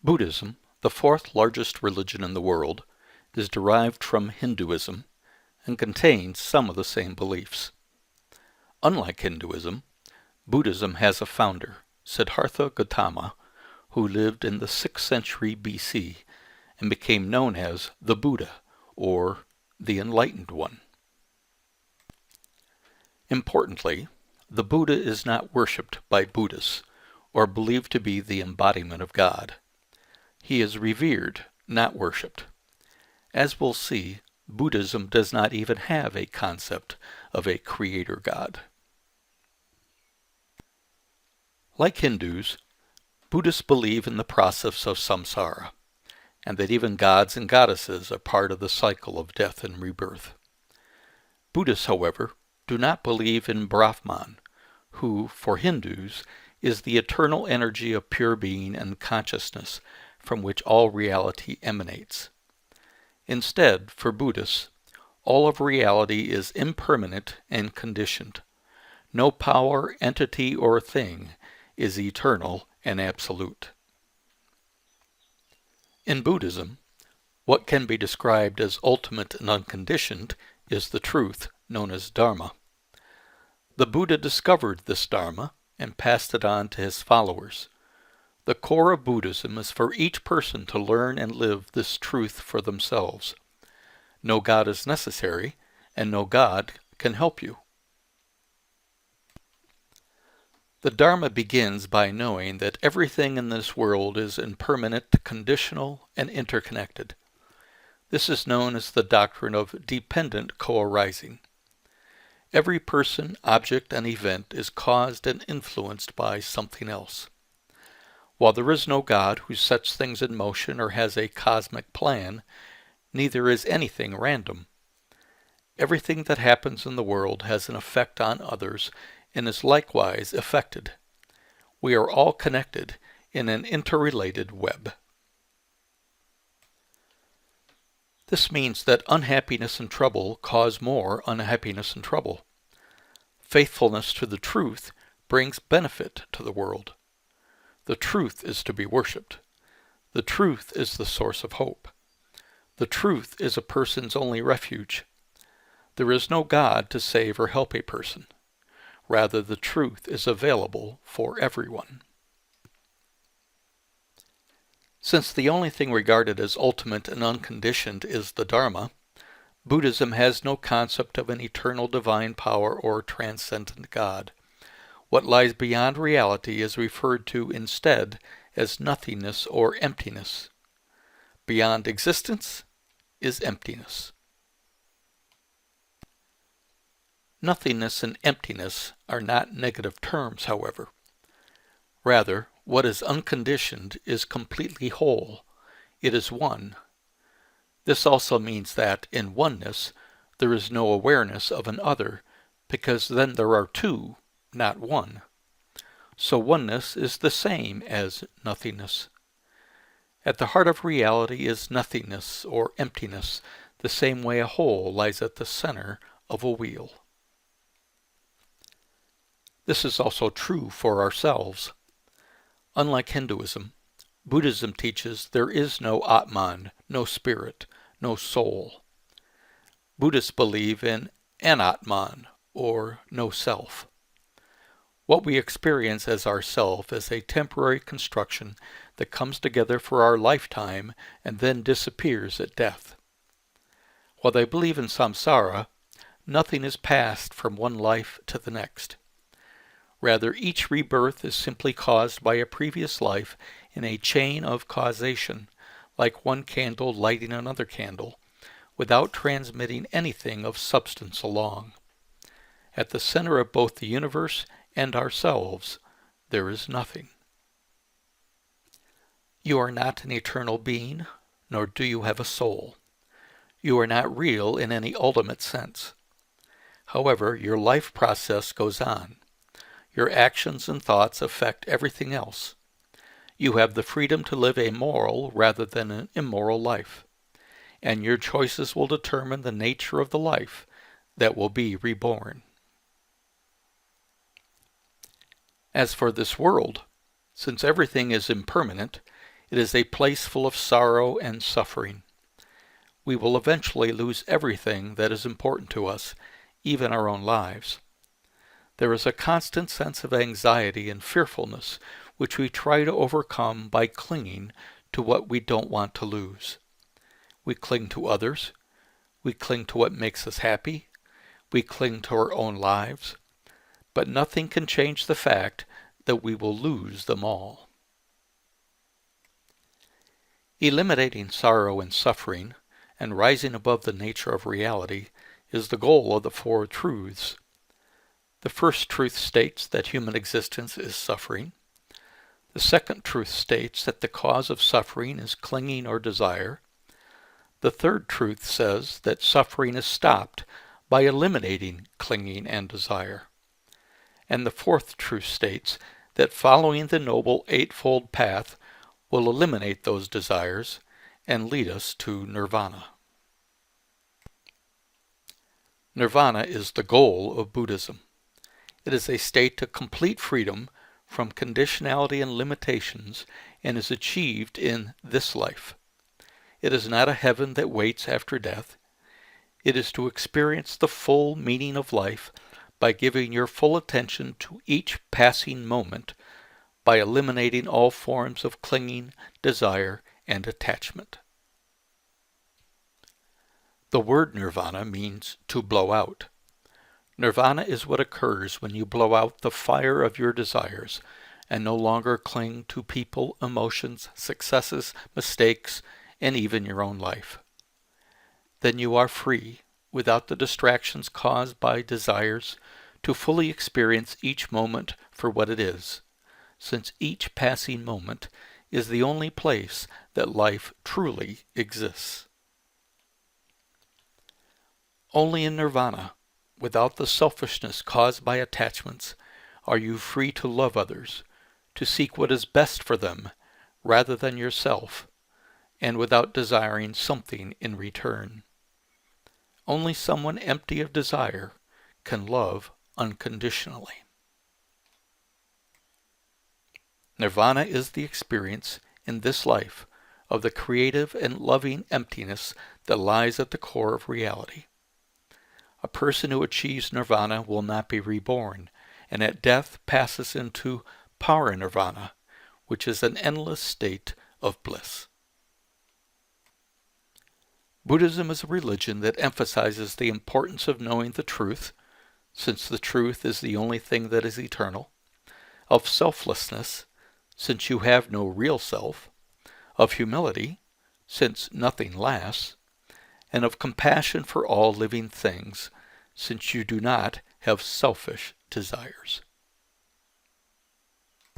Buddhism, the fourth largest religion in the world, is derived from Hinduism and contains some of the same beliefs. Unlike Hinduism, Buddhism has a founder, Siddhartha Gautama, who lived in the 6th century BC and became known as the Buddha, or the Enlightened One. Importantly, the Buddha is not worshipped by Buddhists, or believed to be the embodiment of God. He is revered, not worshipped. As we'll see, Buddhism does not even have a concept of a creator God. Like Hindus, Buddhists believe in the process of samsara, and that even gods and goddesses are part of the cycle of death and rebirth. Buddhists, however, do not believe in Brahman, who, for Hindus, is the eternal energy of pure being and consciousness from which all reality emanates. Instead, for Buddhists, all of reality is impermanent and conditioned. No power, entity, or thing is eternal and absolute. In Buddhism, what can be described as ultimate and unconditioned is the truth known as Dharma. The Buddha discovered this Dharma and passed it on to his followers. The core of Buddhism is for each person to learn and live this truth for themselves. No God is necessary, and no God can help you. The Dharma begins by knowing that everything in this world is impermanent, conditional, and interconnected. This is known as the doctrine of dependent co-arising. Every person, object, and event is caused and influenced by something else. While there is no God who sets things in motion or has a cosmic plan, neither is anything random. Everything that happens in the world has an effect on others and is likewise affected. We are all connected in an interrelated web. This means that unhappiness and trouble cause more unhappiness and trouble. Faithfulness to the truth brings benefit to the world. The truth is to be worshipped. The truth is the source of hope. The truth is a person's only refuge. There is no God to save or help a person. Rather, the truth is available for everyone. Since the only thing regarded as ultimate and unconditioned is the Dharma, Buddhism has no concept of an eternal divine power or transcendent God. What lies beyond reality is referred to instead as nothingness or emptiness. Beyond existence is emptiness. Nothingness and emptiness are not negative terms, however. Rather, what is unconditioned is completely whole. It is one. This also means that, in oneness, there is no awareness of an other, because then there are two, not one. So oneness is the same as nothingness. At the heart of reality is nothingness or emptiness, the same way a hole lies at the center of a wheel. This is also true for ourselves. Unlike Hinduism, Buddhism teaches there is no Atman, no spirit, no soul. Buddhists believe in Anatman, or no self. What we experience as ourself is a temporary construction that comes together for our lifetime and then disappears at death. While they believe in samsara, nothing is passed from one life to the next. Rather, each rebirth is simply caused by a previous life in a chain of causation, like one candle lighting another candle, without transmitting anything of substance along. At the center of both the universe and ourselves, there is nothing. You are not an eternal being, nor do you have a soul. You are not real in any ultimate sense. However, your life process goes on. Your actions and thoughts affect everything else. You have the freedom to live a moral rather than an immoral life, and your choices will determine the nature of the life that will be reborn. As for this world, since everything is impermanent, It is a place full of sorrow and suffering. We will eventually lose everything that is important to us, even our own lives. There is a constant sense of anxiety and fearfulness which we try to overcome by clinging to what we don't want to lose. We cling to others. We cling to what makes us happy. We cling to our own lives. But nothing can change the fact that we will lose them all. Eliminating sorrow and suffering and rising above the nature of reality is the goal of the Four Truths. The first truth states that human existence is suffering. The second truth states that the cause of suffering is clinging or desire. The third truth says that suffering is stopped by eliminating clinging and desire. And the fourth truth states that following the Noble Eightfold Path will eliminate those desires and lead us to nirvana. Nirvana is the goal of Buddhism. It is a state of complete freedom from conditionality and limitations and is achieved in this life. It is not a heaven that waits after death. It is to experience the full meaning of life by giving your full attention to each passing moment, by eliminating all forms of clinging, desire, and attachment. The word nirvana means to blow out. Nirvana is what occurs when you blow out the fire of your desires and no longer cling to people, emotions, successes, mistakes, and even your own life. Then you are free, without the distractions caused by desires, to fully experience each moment for what it is, since each passing moment is the only place that life truly exists. Only in nirvana, without the selfishness caused by attachments, are you free to love others, to seek what is best for them rather than yourself, and without desiring something in return. Only someone empty of desire can love unconditionally. Nirvana is the experience in this life of the creative and loving emptiness that lies at the core of reality. A person who achieves nirvana will not be reborn, and at death passes into parinirvana, which is an endless state of bliss. Buddhism is a religion that emphasizes the importance of knowing the truth, since the truth is the only thing that is eternal, of selflessness, since you have no real self, of humility, since nothing lasts, and of compassion for all living things, since you do not have selfish desires.